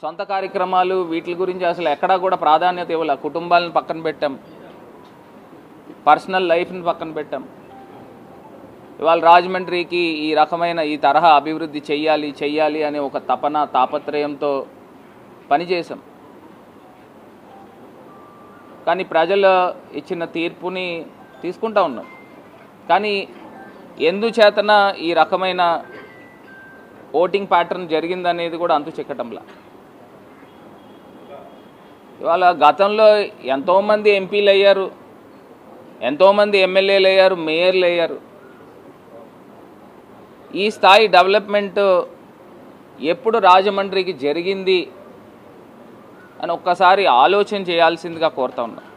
సొంత కార్యక్రమాలు వీటి గురించి అసలు ఎక్కడా కూడా ప్రాధాన్యత ఇవ్వాలి. కుటుంబాలను పక్కన పెట్టాం, పర్సనల్ లైఫ్ని పక్కన పెట్టాం. ఇవాళ రాజమండ్రికి ఈ రకమైన ఈ తరహా అభివృద్ధి చెయ్యాలి అనే ఒక తాపత్రయంతో పనిచేసాం. కానీ ప్రజలు ఇచ్చిన తీర్పుని తీసుకుంటా ఉన్నాం. కానీ ఎందుచేతన ఈ రకమైన ఓటింగ్ ప్యాటర్న్ జరిగిందనేది కూడా అంతు చిక్కటంలా. ఇవాళ గతంలో ఎంతోమంది ఎంపీలు అయ్యారు, ఎంతోమంది ఎమ్మెల్యేలు అయ్యారు, మేయర్లు అయ్యారు. ఈ స్థాయి డెవలప్మెంట్ ఎప్పుడు రాజమండ్రికి జరిగింది అని ఒక్కసారి ఆలోచన చేయాల్సిందిగా కోరుతా ఉన్నాం.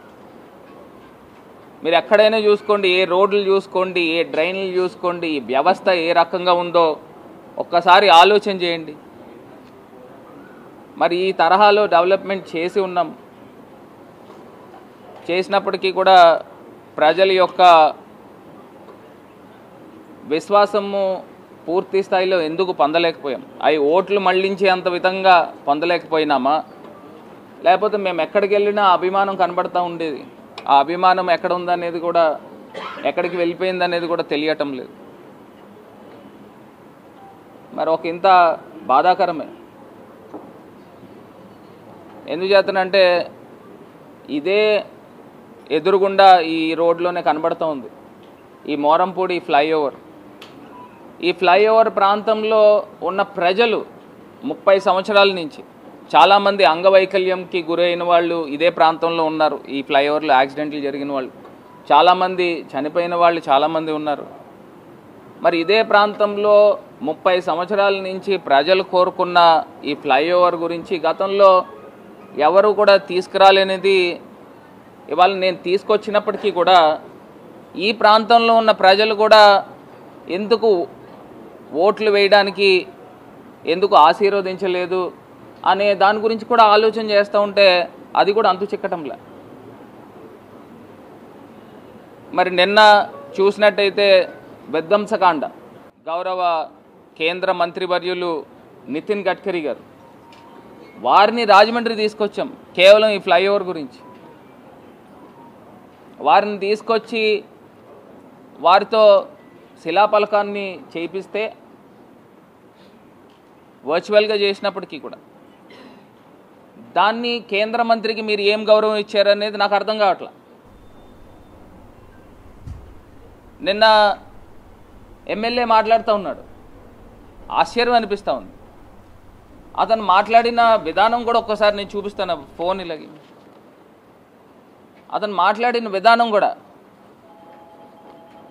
మీరు ఎక్కడైనా చూసుకోండి, ఏ రోడ్లు చూసుకోండి, ఏ డ్రైన్లు చూసుకోండి, ఈ వ్యవస్థ ఏ రకంగా ఉందో ఒక్కసారి ఆలోచన చేయండి. మరి ఈ తరహాలో డెవలప్మెంట్ చేసి ఉన్నాం. చేసినప్పటికీ కూడా ప్రజల యొక్క విశ్వాసము పూర్తి స్థాయిలో ఎందుకు పొందలేకపోయాం? అవి ఓట్లు మళ్లించేంత విధంగా పొందలేకపోయినామా, లేకపోతే మేము ఎక్కడికి వెళ్ళినా అభిమానం కనబడతా ఉండేది, ఆ అభిమానం ఎక్కడ ఉందనేది కూడా, ఎక్కడికి వెళ్ళిపోయిందనేది కూడా తెలియటం లేదు. మరి ఒక ఇంత బాధాకరమే. ఎందుచేతనంటే ఇదే ఎదురుగుండా ఈ రోడ్లోనే కనబడుతూ ఉంది ఈ మోరంపూడి ఫ్లైఓవర్. ఈ ఫ్లైఓవర్ ప్రాంతంలో ఉన్న ప్రజలు 30 సంవత్సరాల నుంచి చాలామంది అంగవైకల్యంకి గురైన వాళ్ళు ఇదే ప్రాంతంలో ఉన్నారు. ఈ ఫ్లైఓవర్లో యాక్సిడెంట్లు జరిగిన వాళ్ళు చాలామంది, చనిపోయిన వాళ్ళు చాలామంది ఉన్నారు. మరి ఇదే ప్రాంతంలో 30 సంవత్సరాల నుంచి ప్రజలు కోరుకున్న ఈ ఫ్లైఓవర్ గురించి గతంలో ఎవరు కూడా తీసుకురాలేనిది ఇవాళ నేను తీసుకొచ్చినప్పటికీ కూడా ఈ ప్రాంతంలో ఉన్న ప్రజలు కూడా ఎందుకు ఓట్లు వేయడానికి ఎందుకు ఆశీర్వదించలేదు అనే దాని గురించి కూడా ఆలోచన చేస్తూ ఉంటే అది కూడా అంతు చిక్కటంలే. మరి నిన్న చూసినట్టయితే విధ్వంసకాండ, గౌరవ కేంద్ర మంత్రివర్యులు నితిన్ గడ్కరీ గారు, వారిని రాజమండ్రి తీసుకొచ్చాం కేవలం ఈ ఫ్లైఓవర్ గురించి. వారిని తీసుకొచ్చి వారితో శిలాఫలకాన్ని చేయిస్తే వర్చువల్గా చేసినప్పటికీ కూడా దాన్ని కేంద్ర మంత్రికి మీరు ఏం గౌరవం ఇచ్చారనేది నాకు అర్థం కావట్లా. నిన్న ఎమ్మెల్యే మాట్లాడుతూ ఉన్నాడు, ఆశ్చర్యం అనిపిస్తూ ఉంది. అతను మాట్లాడిన విధానం కూడా ఒక్కసారి నేను చూపిస్తాను, ఫోన్ ఇలాగి. అతను మాట్లాడిన విధానం కూడా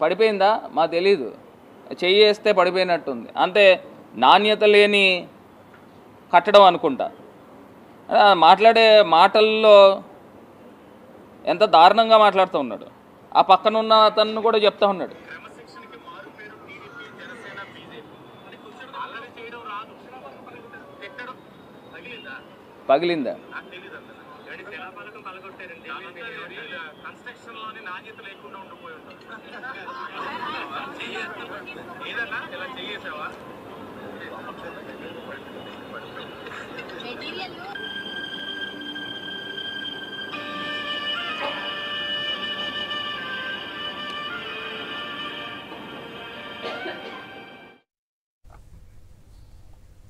పడిపోయిందా మా తెలీదు, చెయ్యి వేస్తే పడిపోయినట్టుంది, అంతే. నాణ్యత లేని కట్టడం అనుకుంటా. మాట్లాడే మాటల్లో ఎంత దారుణంగా మాట్లాడుతూ ఉన్నాడు. ఆ పక్కన ఉన్న అతను కూడా చెప్తా ఉన్నాడు, పగిలిందా?